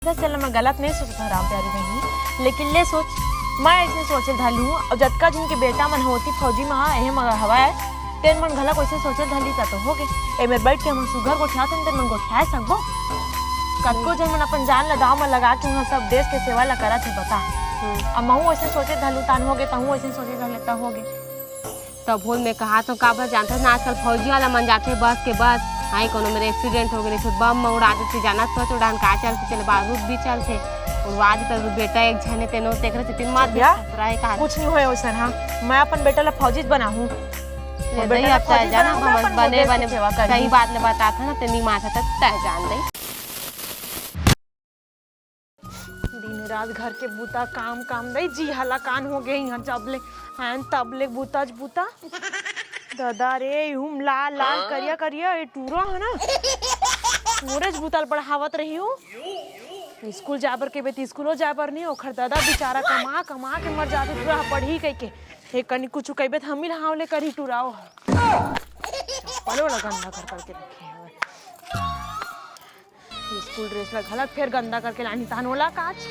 चल मैं गलत नहीं सोचता राम प्यारी बहनी, लेकिन ले सोच मैं ऐसे सोचे धालू और जतका जिनके बेटा मन होती फौजी में एहे मगर हवा है तेन मन घला कोइसे सोचे धाली ता तो होगे ए मेर बैठ के हम सुगर को ठात तेन मन को ठाए सकबो कतको जन मन अपन जान लगाव में लगा के हम सब देश के सेवा ला करत है बता। अब महू ऐसे सोचे धालू तान होगे तहू ऐसे सोचे धाल लेता होगे तब भूल में कहा तो काबर जानता ना आजकल फौजी वाला मन जाते बस के बस आई कोनो मेरे एक्सीडेंट हो गए तो बम में उड़ा देते जाना तो उड़ान का चलते चले बारूद भी चलते और आज तक बेटा एक झने तेनो देख रहे तीन मार दिया का कुछ नहीं होए ओसन। हां मैं अपन बेटा ला फौजी बनाहूं बेटा अब तय जाना हम बने बने सही बात ले बता था ना तेनी माथा तक तय जान दे दिन रात घर के बूता काम काम नहीं जी हला कान हो गए यहाँ जबले हैं तबले बूता बूता दादा रे यूं लाल लाल करिया करिया ये टूरा है ना मोरेज बूताल पढ़ावत रही हूँ स्कूल जाबर के बेटी स्कूलों जाबर नहीं ओखर दादा बेचारा कमा कमा के मर जाते टूरा पढ़ी कह के हे कनी कुछ कहबे त हम ही हावले करी टूराओ पलो गंदा कर करके रखे स्कूल ड्रेस ला गलत फिर गंदा करके लानी तानोला काच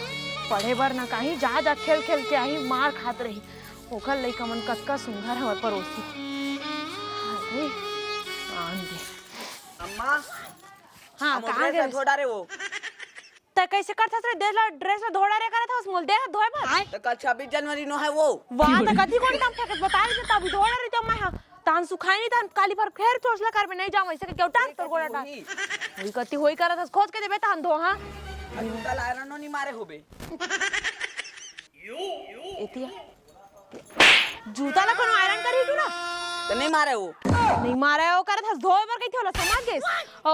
पढ़े बर ना कहीं जा जा खेल खेल के आई मार खात रही ओखर लइका मन कतका सुंदर है पड़ोसी अरे आंधी अम्मा हां कहां गए थोड़ा रे वो त कैसे करथस रे देला ड्रेस में धोड़ा रे करत हस मोल दे धोए बर तो कल 26 जनवरी नो है वो वाह त कथी कोन काम फेकत बता दे तब धोड़ा रे तो मैं तान सुखाई नहीं तान काली पर फेर चोसला करबे नहीं जाम ऐसे केवटा तोर गोड़ा टा होई कथी होई करत हस खोज के देबे तान धो हां कल आयरन नो नहीं मारे होबे एतिया जूता ला कोनो आयरन करी तू ना तो नहीं मारे वो नहीं मारे ओ करत हस धोए बर कथी होला समझ गेस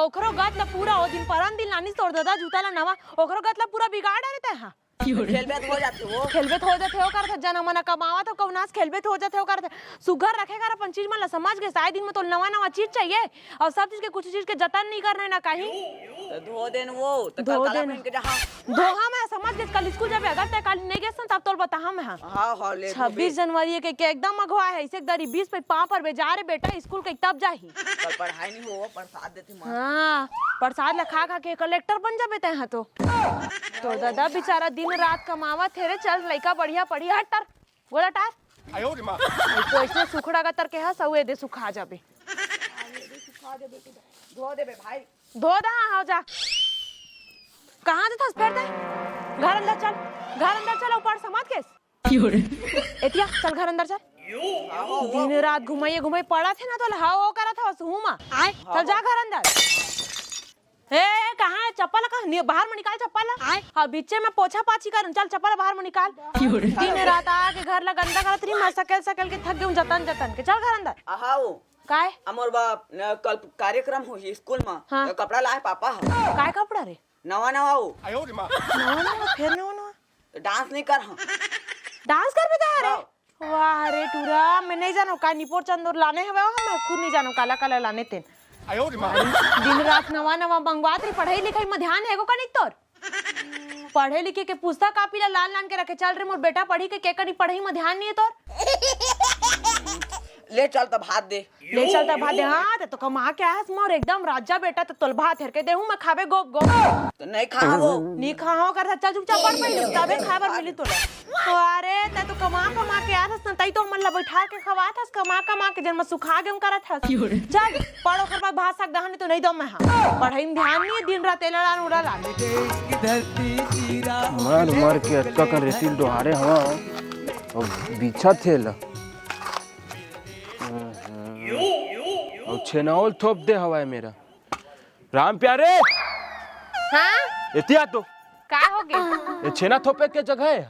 ओकरो गत ला पूरा ओ दिन परन दिन नानी तोड़ दादा जूता ला नवा ओकरो गत ला पूरा बिगाड़ रहता है खेलबे हो जाते वो खेलबे हो जाते हो करत जना मना कमावा तो कौनास खेलबे हो जाते हो करत सुगर रखेगा अपन चीज मन ला समझ के साय दिन में तो नवा नवा चीज चाहिए और सब चीज के कुछ चीज के जतन नहीं करना है ना कहीं तो धो देन वो तो कल काला पहन के जहां धोहा मैं समझ के कल स्कूल जाबे अगर ते कल नहीं गेसन तब तोल बता हम हां हां ले 26 जनवरी के एकदम अगवा है ऐसे दरी 20 पे पा पर बेजा रे बेटा स्कूल के तब जाही कल पढ़ाई नहीं हो प्रसाद देते मां हां प्रसाद ला खा खा के कलेक्टर बन जाबे ते हां तो दादा बेचारा दिन रात कमावा थे चल लइका बढ़िया पढ़ी हट तर गोला टार आयो रे मां तो इसने सुखड़ा का तर के ह सवे दे सुखा जाबे धो देबे भाई धो दा हो जा कहां दे थस फेर दे घर अंदर चल ऊपर समाज केस एतिया चल घर अंदर चल दिन रात घुमाइए पड़ा थे ना तो हाओ करा था हुमा चल जा घर अंदर ए कहां है चप्पल कहां बाहर में निकाल चप्पल हां बीचे में पोछा पाछी कर चल चप्पल बाहर में निकाल दिन रात आके घर ला गंदा करत रही मैं सकल के थक गई जतन के चल घर अंदर आओ काय हमर बाप कल कार्यक्रम हो स्कूल में हाँ। तो कपड़ा लाए पापा काय कपड़ा रे नवा नवा हो आयो रे मां नवा फिर नवा तो डांस नहीं कर हां डांस कर भी रे वाह रे टूरा मैं नहीं जानो का निपोर चंदूर लाने हवे मैं खुद नहीं जानो काला काला लाने तेन आयो रे मां दिन रात नवा मंगवात रही पढ़ाई लिखाई में ध्यान है को कनिक तोर पढ़े लिखे के पुस्तक कापी ला लान के रखे चल रे मोर बेटा पढ़ी के कनी पढ़ाई में ध्यान नहीं है तोर ले चल तो भात दे ले चलता भात दे हां तो कमा के आस मोर एकदम राजा बेटा तो तोल भात हेर के देहू मैं खाबे गोप गोप तो नहीं खा वो नी खाओ कर चल चुपचाप पढ़ पई तबे खाबर मिली तोला तो अरे त तो कमा के आथस न तई तो मन ला बैठा के खवात हस कमा के जन में सुखा के करत हस चल पढ़ो कर बाद भात साग दहने तो नहीं दम मैं हां पढ़ाई में ध्यान नहीं दिन रात एलान उड़ा ला मार के अटका कर रेतिल दोहारे हवा और बिछा थेला और छेनावल थोप दे हवा है मेरा राम प्यारे हां एतिया तो का हो गए ये छेना थोपे के जगह है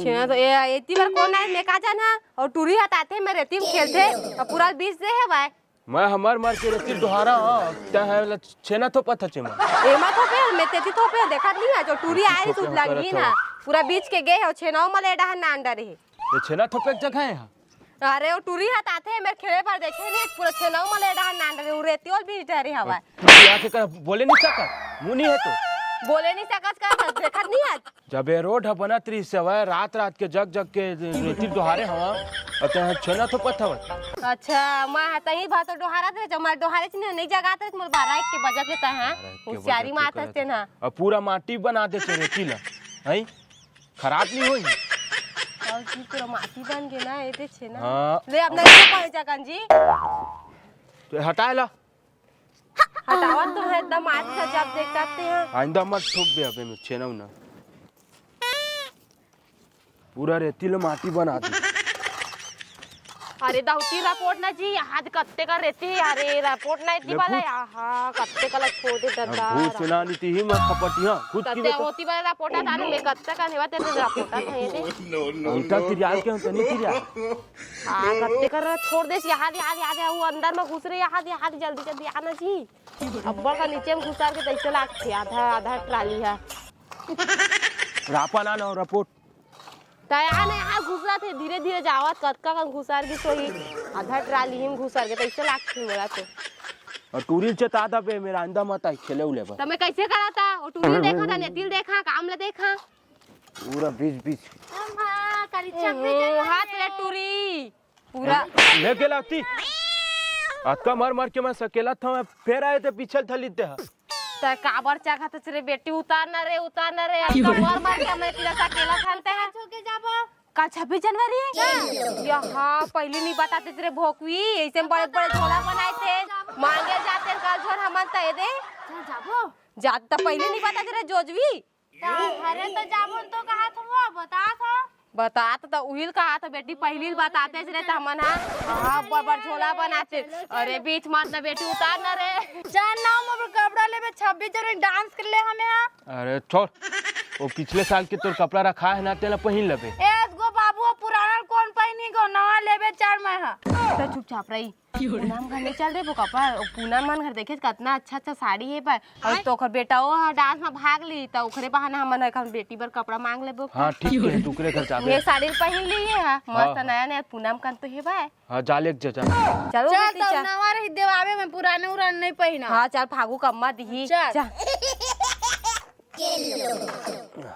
छेना तो ये एती बार कौन है मैं का जाना और टूरी हटाते मैं रेती में खेलते और पूरा बीच दे है भाई मैं हमार मार के रेतिल दोहारा त्या है छेना थोपा था चेमा एमा थोपे मैं तेती थोपे देखा नहीं है जो टूरी आई सुध लगी ना पूरा बीच के गए और छेनाओ मले डहन ना अंडा रही ये छेना थोपे के जगह है अरे वो टूरी हटाते हैं मेरे खेले पर देखे नहीं पूरा छेनाओ मले डहन ना अंडा रही रेती और बीच रही हवा तू आके कर बोले नहीं सका मुंह नहीं है तो बोले नहीं सकत का देखा नहीं है जब ये रोड बना त्री से वह रात रात के जग जग के रेती डोहारे हवा अते छना तो पता हुआ। अच्छा मैं हता ही भातो डोहारा थे जब मैं डोहारे से नहीं जगाते मोर 12 के बजत लेता है होशियारी मात हते ना अब पूरा माटी बना दे छे रेती ला है खराब नहीं होई और जी पूरा माटी बन के ना एते छे ना हां ले अब नहीं पहुंचा कंजी तो हटा ला हटावत तो है एकदम आज का जब देखते हैं आइंदा मत ठोक दे अबे में छेना ना पूरा रेती ला माटी बना दे। अरे दाउती रिपोर्ट ना जी हाथ कत्ते का रहती है अरे रिपोर्ट ना इतनी वाला हां कत्ते का छोड़ दे दरदार भूत सुना नीति ही मत खपटिया खुद की कत्ते होती वाला रिपोर्ट था में कत्ते का नहीं बात तेरे रिपोर्ट था ये दे उल्टा तिरियाल के तो नहीं तिरिया हां कत्ते कर छोड़ दे यहाँ वो अंदर में घुस रहे यहाँ जल्दी जल्दी आना जी अब्बा का नीचे में घुसा के तैसे लाग थे आधा ट्राली है रापा ना ना रिपोर्ट तया ने यहाँ घुसरा थे धीरे धीरे जावत कतका का घुसार की सोही आधा ट्राली हिम घुसार के तैसे लाग थी मेरा तो और टूरिल चता था पे मेरा अंदा मत आई खेले उले पर तमे कैसे करा था वो टूरी देखा था नेतिल देखा काम ले देखा पूरा बीच बीच हां करी छपी हाथ ले टूरी पूरा लेके लाती अतका मार मार के मैं सकेला था फिर आए थे पिछल थली ते त काबर चाहा तो रे बेटी उतारना रे अब मार मार के मैं तेरा अकेला खानते हैं छोके जाबो का 26 जनवरी यहाँ पहले नहीं बताते तेरे भोकवी ऐसे बड़े बड़े झोला बनाए थे मांगे जाते कल झोर हमन तय दे जाबो जात त पहले नहीं बताते रे जोजवी अरे तो जाबो तो कहा था बता तो उहिल कहा था बेटी पहली बताते रे त हमन हां बड़ झोला बनाते अरे बीच मत ना बेटी उतार ना रे जान ना मोर कपड़ा लेबे 26 जनवरी डांस कर ले हमें अरे छोड़ वो पिछले साल के तोर कपड़ा रखा है ना तेला पहन लेबे ए गो बाबू पुराना कौन पहनी गो नवा लेबे 4 में है तो चुपचाप रही पूनम घर नहीं चल रे वो कपड़ा पूनम मन घर देखे कितना अच्छा साड़ी है पर और तोखर बेटा वो डांस में भाग ली तो ओकरे बहाना हमन घर बेटी बर कपड़ा मांग लेबो हां ठीक है टुकड़े घर जाबे ये साड़ी पहन ली है मस्त नया पूनम कन तो है भाई हां जाले जा चलो चल तो नवा रही देवावे में पुराने उरान नहीं पहना हां चल फागू कम्मा दी चल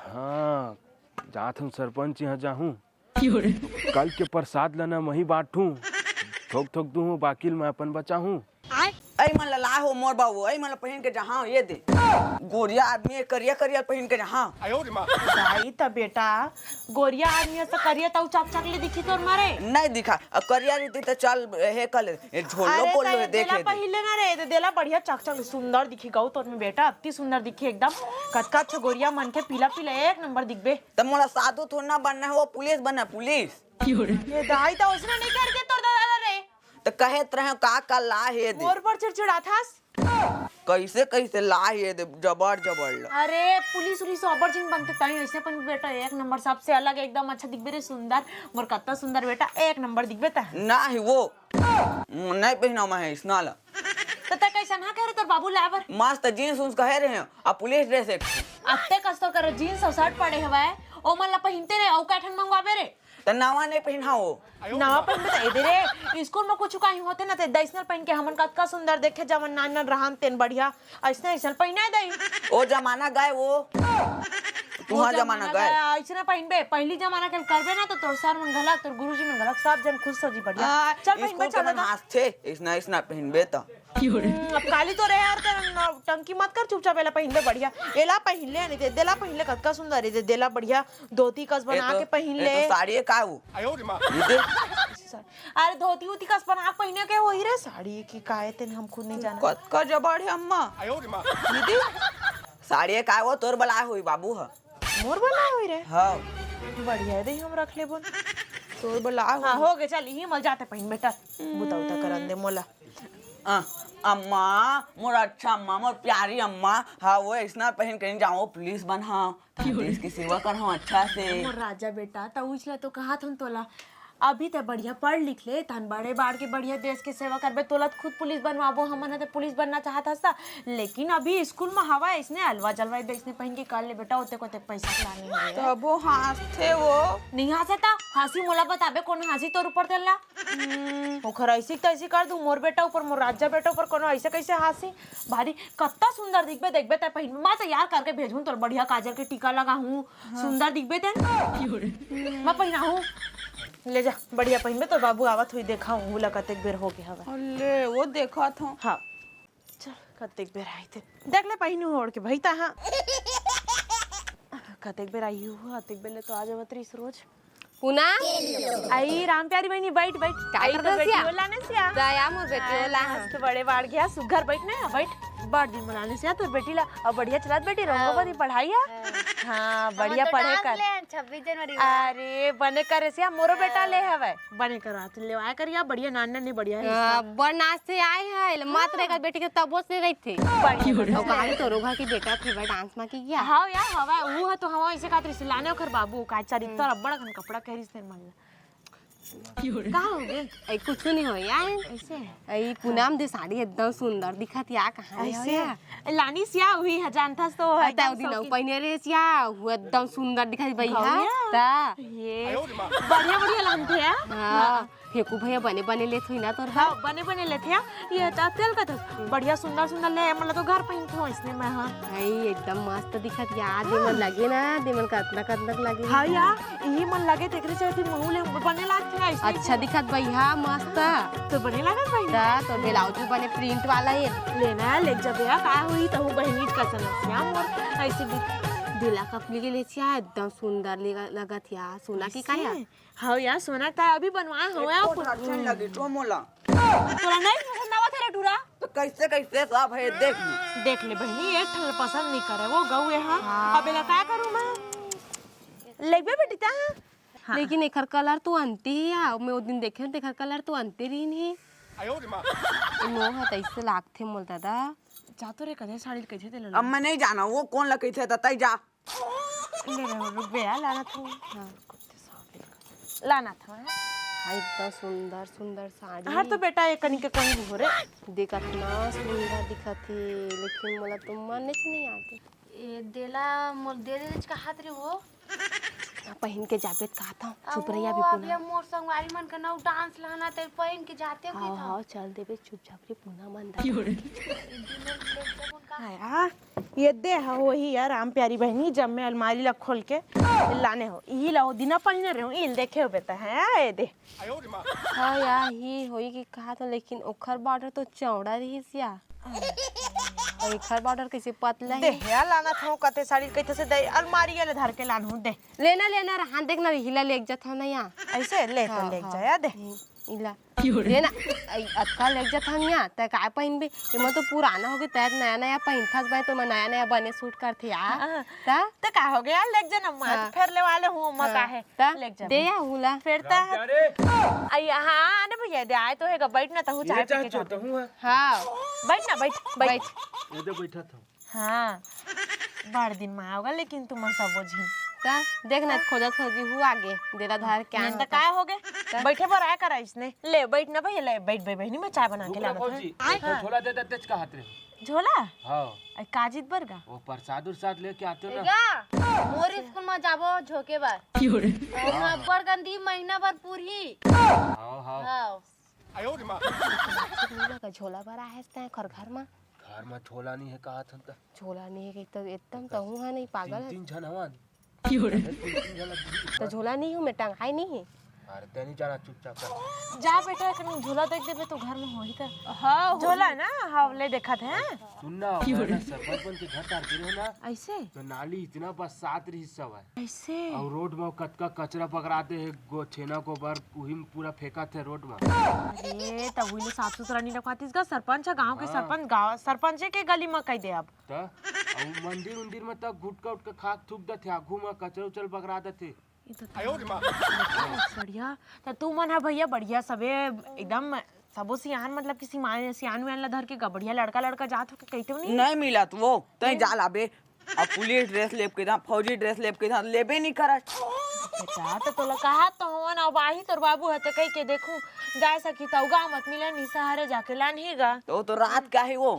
हाँ जात हम सरपंच यहाँ जाहूँ कल के प्रसाद लाना वही बांटू थोक थोक दूँ बाकी मैं अपन बचा हूँ ऐ मन ला हो मोर बाबू ऐ मन पहन के जहां ये दे गोरिया आदमी करिया करिया पहन के जहां भाई त बेटा गोरिया आदमी से करिया त चक ले दिखी तोर मारे नहीं दिखा करिया रहती तो चल हे कल झोलो बोल लो देख ले पहले ना रे देला बढ़िया चक सुंदर दिखी गौ तोर में बेटा अति सुंदर दिखी एकदम कतका अच्छा गोरिया मन के पीला पीला एक नंबर दिखबे तो मोला साधु थोड़ा बनना है वो पुलिस बनना पुलिस ये दाई त उसने नहीं करके तोर दादा रे तो कहे तरह का ला हे दे और पर चिड़चिड़ा थास कैसे ला हे दे जबर जबर अरे पुलिस उलिस ऑबर जिन बनते ताई ऐसे पण बेटा एक नंबर सबसे अलग एकदम अच्छा दिखबे रे सुंदर मोर कत्ता सुंदर बेटा एक नंबर दिखबे ता ना ही वो नहीं पहना मैं इसना ला तो त कैसा ना करे तोर बाबू लाबर मस्त जींस उन्स कहे रहे हैं अब पुलिस ड्रेस एक अत्ते कस्तो कर जींस और शर्ट पड़े हवे ओ मन ला पहनते रे औ काठन मंगवाबे रे तो नवा नहीं पहना हो नवा पहन बता इधर रे स्कूल में कुछ काई होते ना ते दैसनल पहन के हमन कतका सुंदर देखे जवन नानन रहन तेन बढ़िया ऐसने ऐसन पहना दई ओ जमाना गए वो तुहा जमाना गए ऐसने पहनबे पहली जमाना के करबे ना तो तोर सर मन गलत तोर गुरुजी मन गलत सब जन खुश हो जी बढ़िया चल पहनबे चल थे इसना पहनबे तो अब काली तो रे यार टंकी मत कर चुपचाप एला पहन ले बढ़िया एला पहन ले नहीं दे देला पहन ले कतका सुंदर है दे देला बढ़िया धोती कस बना के पहन ले तो साड़ी का वो अरे धोती उती कस बना पहने के होई रे साड़ी की काहे तेन हम खुद नहीं जाना कतका जबर है अम्मा दीदी साड़ी का वो तोर बला हुई बाबू है मोर बना होई रे हां बढ़िया दे हम रख ले बोल तोर बला हो गए चल ही मल जाते पहन बेटा बुता उता करन दे मोला अम्मा मोर अच्छा अम्मा मोर प्यारी अम्मा हाँ वो ऐसा पहन कर जाओ पुलिस बना देश की सेवा कर अच्छा से मोर राजा बेटा तो उछला तो कहा थन तोला अभी तो बढ़िया पढ़ लिख ले तहन बड़े बाड़ के बढ़िया देश के सेवा करबे तोलत खुद पुलिस बनवाबो हमन तो पुलिस बनना चाहत हस लेकिन अभी स्कूल में हवा इसने अलवा जलवा बेचने पहन के कर ले बेटा ओते कोते पैसा लाने में तो वो हंसते वो नहीं हंसता हंसी मोला बताबे कौन हंसी तोर ऊपर तेला ओखर ऐसी तैसी कर दू मोर बेटा ऊपर मोर राजा बेटा ऊपर कोनो ऐसे कैसे हंसी भारी कत्ता सुंदर दिखबे देखबे त पहिन मैं तैयार करके भेजूं तोर बढ़िया काजल के टीका लगाऊं सुंदर दिखबे ते मैं पहिनाऊं ले जा बढ़िया पहिनबे तो बाबू आवत हुई देखा हूँ ला कतेक बेर हो गया हवा अरे वो देखा था हाँ चल कतेक बेर आई थे देख ले पहिनू ओढ़ के भाई ता हाँ कतेक बेर आई हूँ कतेक बेर ले तो आ जावत रही रोज पुना आई राम प्यारी बहनी बैठ बैठ काय करत हसिया? बोलाने से आ दया मोर बेटी होला मस्त बड़े बाढ़ गया सुघर बैठ ना बैठ बाढ़ दिन मनाने से आ तोर बेटी ला अब बढ़िया चलात बेटी रंगो बनी पढ़ाई हाँ बढ़िया पढ़े कर 26 जनवरी अरे बने करे से मोरो बेटा ले हवे बने करा तो ले आया करिया बढ़िया नान नहीं बढ़िया है बड़ नाच से आए है मत रहेगा बेटी के तबो से रही थे बढ़िया और कहानी तो रोगा की बेटा थे बड़ा डांस में की गया हाँ यार हवा वो है तो हवा ऐसे खातिर से लाने ओकर बाबू का चरित्र अब्बड़ घन कपड़ा कहरी से मन का हो गए ऐ कुछ नहीं हो यार ऐसे ऐ पूनम दे साड़ी एकदम सुंदर दिखत या कहां ऐसे लानी सिया हुई है जानता तो बताओ दिन पहिने रे सिया वो एकदम सुंदर दिखाई भैया ता ये बढ़िया बढ़िया लानते हैं हां फेकू भैया बने बने ले थई ना तोर हाँ बने बने लेते हैं ये तो तेल का तो बढ़िया सुंदर सुंदर ले मतलब तो घर पहनते हो इसने मैं हाँ ऐ एकदम मस्त दिखत या देमन लगे ना देमन कतना कतना लगे हाँ यार ये मन लगे तेरे से फिर मुंह ले बने लागते हैं ऐसे अच्छा दिखत भैया मस्त तो बने लगा भाई ता तो ब्लाउज भी बने प्रिंट वाला ये लेना है ले जब यार का हुई तो बहनी का समस्या और ऐसे भी दिला कपली के ले छिया एकदम सुंदर लगत या सोना की का या हाँ यार सोना था अभी बनवाया हुआ है बहुत अच्छा लगे तो मोला तोरा नहीं पसंद आवा तेरे टूरा तो कैसे कैसे सब है देख ले बहनी एक ठल पसंद नहीं करे वो गऊ है हाँ अबे ला क्या करूं मैं लेबे बेटी ता हाँ। लेकिन एकर कलर तो अंते ही या मैं वो दिन देखे एकर कलर तो अंते रही नहीं नो हा तैसे लागथे मोल दादा जा तो रे कदे साड़ी कैसे ते ले अब मैं नहीं जाना वो कौन लगे थे तई जा ले रुपया लाना था हाँ लाना था एकदम सुंदर सुंदर साड़ी हर तो बेटा एक कनी के कहीं हो रे देखत ना सुंदर दिखत है लेकिन मोला तो मन नहीं आती ए देला मोर दे दे का हाथ रे वो पहन के जाबे कहा था चुप रहिया भी अब पुना मोर संगवारी मन का नौ डांस लाना ते पहन के जाते हो हाँ हाँ चल देबे चुपचाप रे पुना मन दा यार ये दे हा वही यार राम प्यारी बहनी जब मैं अलमारी ला खोल के लाने हो ई ला दिना पहने रहो ई देखे हो बेटा है ये दे हाँ यार ही होई कि कहा था लेकिन ओखर बॉर्डर तो चौड़ा रही सिया और एकर बॉर्डर कैसे पतला दे है यार लाना था कते साड़ी कैसे से दे अलमारी ले धर के लान हूं दे लेना लेना रहा देखना हिला लेक जात हम ना यहाँ ऐसे ले तो ले जाया दे इला लेना अक्का लेक जात हम यहाँ त काय पहनबे मैं तो पुराना हो गई तैर नया नया पहनथस भाई तो मैं नया नया बने सूट करथे यार ता तो का हो गया लेक जाना मत फिर ले वाले हूं मैं का है ता लेक जा दे या हुला फिर ता आई हां आने भैया दे आए तो है बैठ ना तो चाय पी के चाहता हूँ हाँ बैठ ना बैठ बैठ ये तो बैठा था हाँ बड़ दिन में आओगा लेकिन तुम सब बुझी ता देखना खोजत खोजी हुआ आगे देला धार क्या तो काय हो गए बैठे पर आया करा इसने ले बैठ ना भैया ले बैठ बहनी मैं चाय बना के लाना था झोला दे तेज का हाथ रे झोला हाँ आई काजित बरगा वो प्रसाद उरसाद लेके आते हो ना गा मोर स्कूल में जाबो झोके बार वहां पर गंदी महीना भर पूरी हाँ हाँ हां झोला भरा है घर घर में घर में झोला नहीं है कहा था झोला नहीं है तो एकदम तो हूँ है नहीं पागल है तीन जन हवन तो झोला नहीं हूँ मैं टंगाई नहीं है अरे तेनी जाना चुपचाप कर जा बेटा कहीं झोला देख देबे तो घर में हो ही था हाँ झोला ना हाँ ले देखा था सुनना मैंने सरपंच बन के घर तार गिरे ना ऐसे तो नाली इतना बरसात रही सब है ऐसे और रोड में कतका कचरा पकड़ाते है गो छेना को बार वही में पूरा फेंका थे रोड में अरे तब वो साफ सुथरा नहीं रखवाती इसका सरपंच है गांव के सरपंच गांव सरपंच के गली में कह दे अब तो और मंदिर उंदिर में तब गुटका उटका खाक थूक देते आगू में कचरा उचल पकड़ा देते बढ़िया तो तू मन है भैया बढ़िया सबे एकदम सबो सियान मतलब कि सियान में धर के बढ़िया लड़का लड़का जात हो के कहते हो नहीं मिला तो वो तई जा लाबे अब पुलिस ड्रेस लेब के था फौजी ड्रेस लेब के था लेबे नहीं करा बेटा तो तोला कहा तो हवन अब आही तोर बाबू हते कह के देखूं जाए सकी तो गाँव मत मिले नी सहारे जाके लानहीगा। तो रात का है वो।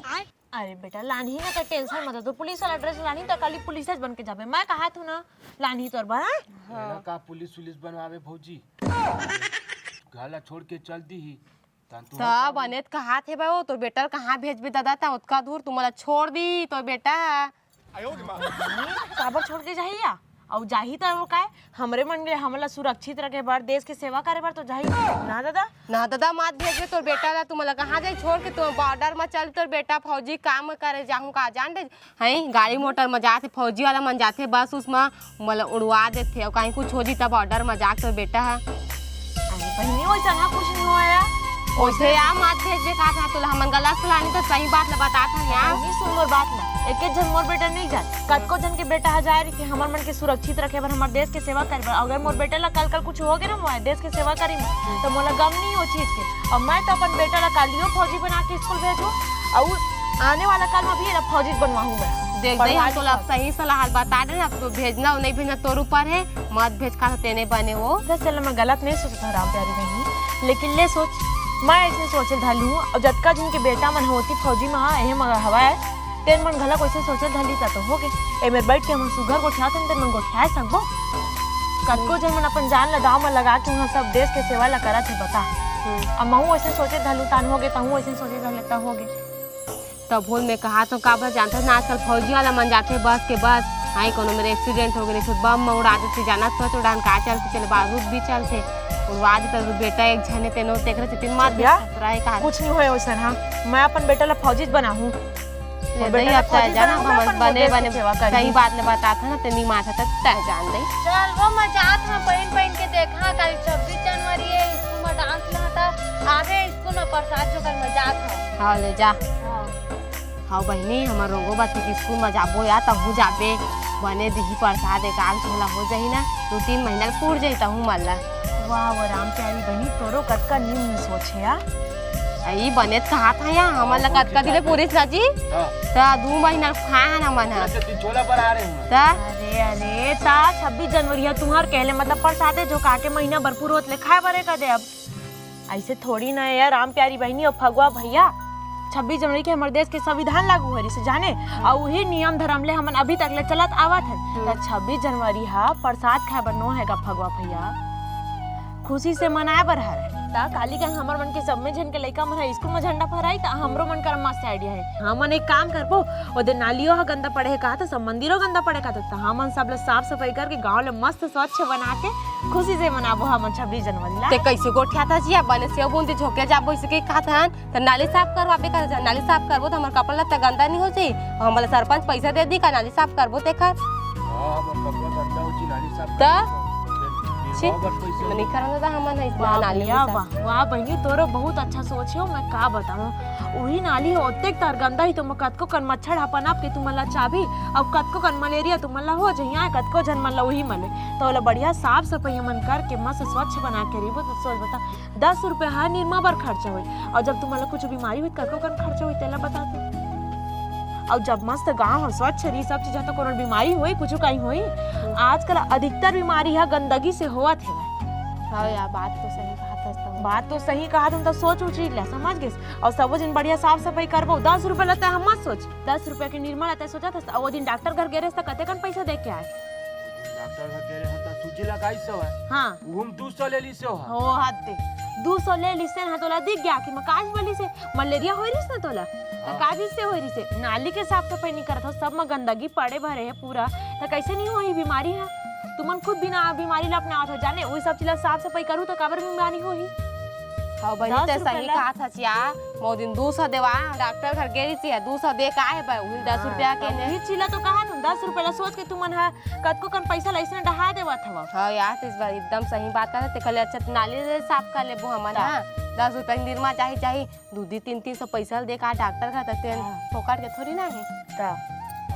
अरे बेटा लानही ना तो टेंशन मत तो पुलिस वाला ड्रेस लानी तो खाली पुलिस बन के जाबे मैं कहा तू ना लानही तोर बा का पुलिस बनवावे भौजी गाला छोड़ के चल दी ही तब अनेत कहा थे भाई तो बेटा कहाँ भेजबे दादा था उतका दूर तुम्हारा छोड़ दी तो बेटा काबर छोड़ के जाहिया और जाही तो का हमरे मन में हमला सुरक्षित रखे बार देश की सेवा करे बार तो जाही ना दादा मत भेजबे तोर बेटा ला तुम्हारा कहाँ जाई छोड़ के तुम बॉर्डर में चल तोर बेटा फौजी काम करे जाहूँ का जान दे हैं गाड़ी मोटर में जाते फौजी वाला मन जाते बस उसमें मतलब उड़वा देते और कहीं कुछ हो जी तब बॉर्डर में जा तोर बेटा है बहनी वैसा ना कुछ नहीं होया ओसे या मत भेजबे का था तोला हमन गलत फलानी तो सही बात बता था यार नहीं सुन मोर बात ना एक जन मोर बेटा नहीं जाए कतको जन के बेटा हजार कि हमर मन के सुरक्षित रखे बर हमर देश के सेवा करे बर अगर मोर बेटा ला कल कुछ हो गए ना मोर देश के सेवा करी तो मोला गम नहीं हो चीज के और मैं तो अपन बेटा ला कालियो फौजी बना के स्कूल भेजू और आने वाला कल में भी फौजी बनवाऊं मैं देख दे हम तोला सही सलाह बता दे ना तो भेजना नहीं भेजना तोर ऊपर है मत भेज का तेने बने वो चल मैं गलत नहीं सोचता राम प्यारी बहनी लेकिन ले सोच मैं ऐसे सोचे धलू और जतका जिनके बेटा मन होती फौजी में एहे मगर हवा है तेन मन घला कैसे सोचे धली तो हो गए ए मेरे बैठ के हम सुगर गोठा तेन मन गोठा सकबो कतको जन मन अपन जान लगाव में लगा के हम सब देश के सेवा ला करा थे बता अब महू ऐसे सोचे धलू तान हो गए तहू ऐसे सोचे धल लेता हो गए तब भूल में कहा तो काबर जानता ना आजकल फौजी वाला मन जाते बस के बस आई कोनो मेरे एक्सीडेंट हो गए बम में उड़ा देते जाना तो उड़ान का चलते चले बारूद भी चलते और आज तक बेटा एक झने तेनो देख रहे तीन मार दिया कहा कुछ नहीं होए वैसा हां मैं अपन बेटा ला फौजी बनाहूं बेटा अब तय जाना हम बने सही बात ने बता था ना तेनी माथा तक तय जान दे चल वो मजाक में पहन के देखा कल 26 जनवरी है स्कूल में डांस ला था आगे स्कूल में प्रसाद जो कल मजाक है हां ले जा हाँ बहनी हमार रोगो बात की स्कूल में जाबो या तब हो जाबे बने दी प्रसाद एक आग झोला हो जाही ना 2-3 महीना पूर जाई तहू मल्ला वाह वो राम प्यारी बहनी तोरो कतका निम्न सोच है यार आई बनेत कहा था या हमला कतका दिले पूरी सजी ता 2 महीना खाया ना मन झोला पर आ रहे हैं ता अरे ता 26 जनवरी है तुम्हार कहले मतलब प्रसादे जो काके महीना भरपूर होत ले खाए बरे का दे अब ऐसे थोड़ी ना यार राम प्यारी बहनी और फगवा भैया 26 जनवरी के हमारे देश के संविधान लागू है से जाने और वही नियम धर्म ले हमन अभी तक ले चलत आवत है तो 26 जनवरी हा प्रसाद खाए बर नो हैगा फगवा भैया खुशी से मनाए बर है ता काली का हमर मन के सब में जन के लइका मन है स्कूल में झंडा फहराई ता हमरो मन कर मस्त आईडिया है हमन एक काम करबो ओदे नालियो ह गंदा पड़े का तो सब मंदिरो गंदा पड़े का तो हमन सब ल साफ सफाई करके गांव ले मस्त स्वच्छ बना के खुशी से मनाबो हमन 26 जनवरी ला ते कैसे गोठिया था जिया बने से बूंदी झोके जाबो इसे के कहा था त नाली साफ करवाबे कर नाली साफ करबो त हमर कपड़ा लत्ता गंदा नहीं हो जाई हमला सरपंच पैसा दे दी का नाली साफ करबो ते कर हां हमर कपड़ा गंदा हो जी नाली साफ त मनी करना था हमन इतना नाली वाह बहनी तोरो बहुत अच्छा सोच है मैं का बताऊं वही नाली ओतेक तार गंदा ही तुम कतको कन मच्छर अपन आप के तुमला चाबी अब कतको कन मलेरिया तुमला हो जइया कतको जन मन वही मले तो ओला बढ़िया साफ सफाई मन करके मस्त स्वच्छ बना के रिबो तो सोच बता 10 रुपया हर निर्मा बार खर्चा होई और जब तुमला कुछ बीमारी हुई कतको कन खर्चा होई तेला बता दो और जब मस्त गांव स्वच्छ रही सब चीज तो कोनो बीमारी होई कुछ कहीं होई आजकल अधिकतर बीमारी है गंदगी से होत है हां यार बात तो सही कहा तुम तो सोच उची ले समझ गए और सब दिन बढ़िया साफ सफाई करबो 10 रुपया लेता हम मत सोच 10 रुपया के निर्मल लेता सोचा था वो दिन डॉक्टर घर गए तो कते कन पैसा दे के आए डॉक्टर घर गए हम तो सूजी लगाई सो है हां हम 200 ले ली सो हो हाथे 200 ले ली से ना तोला दिख गया कि मकाज वाली से मलेरिया होई रिस ना तोला काजी से होई रिस नाली के साफ सफाई नहीं करत हो सब में गंदगी पड़े भरे है पूरा तो कैसे नहीं होई बीमारी है तुमन खुद बिना बीमारी ला अपने आवत हो जाने वही सब चीज साफ सफाई करू तो काबर बीमारी होई हां बहनी ते सही कहा था चिया मो दिन 200 देवा डॉक्टर घर गेरी से 200 दे का है भाई 10 रुपया के ने चिला तो कहा न 10 रुपया ला सोच के तुमन है कतको कन पैसा लाइसे डहा देवा थवा हां यार इस बार एकदम सही बात है ते कल अच्छा नाली साफ कर लेबो हमन हां 10 रुपया की निर्मा चाहिए 2-300 पैसा दे का डॉक्टर का तते फोकट के थोड़ी ना है ता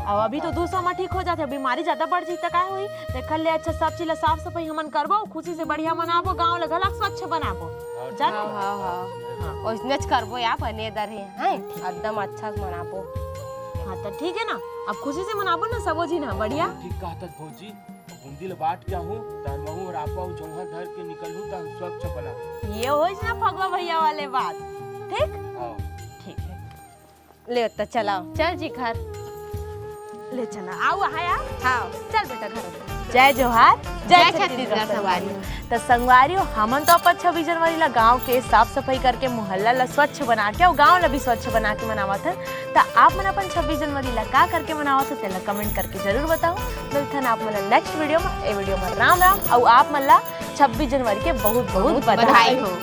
अब अभी तो 200 में ठीक हो जाते बीमारी ज्यादा बढ़ जाती का हुई देखल ले अच्छा सब चीज साफ सफाई हमन करबो खुशी से बढ़िया मनाबो गांव ले गलक स्वच्छ बनाबो जान हां ओइसने करबो या बने दर है एकदम अच्छा मनाबो हां तो ठीक है ना अब खुशी से मनाबो ना सबो जी ना बढ़िया ठीक कहत भौजी बूंदी ल बाट क्या हूँ तान महू और आपा जौहा धर के निकलूँ तान स्वच्छ बना ये हो ना फगवा भैया वाले बात। ठीक आओ। ठीक है, ले तो चलाओ, चल जी घर। ले चला आओ आया। हाँ चल बेटा घर। जय जोहार, जय छत्तीसगढ़ संगवारी। तो संगवारियों हमन तो अपन 26 जनवरी ला गांव के साफ सफाई करके मोहल्ला ला स्वच्छ बना के और गांव ला भी स्वच्छ बना के मनावत हन। तो आप मन अपन 26 जनवरी ला का करके मनावत हो तेला कमेंट करके जरूर बताओ। मिलथन आप मन नेक्स्ट वीडियो में। ए वीडियो में राम राम और आप मन ला 26 जनवरी के बहुत बहुत बधाई हो।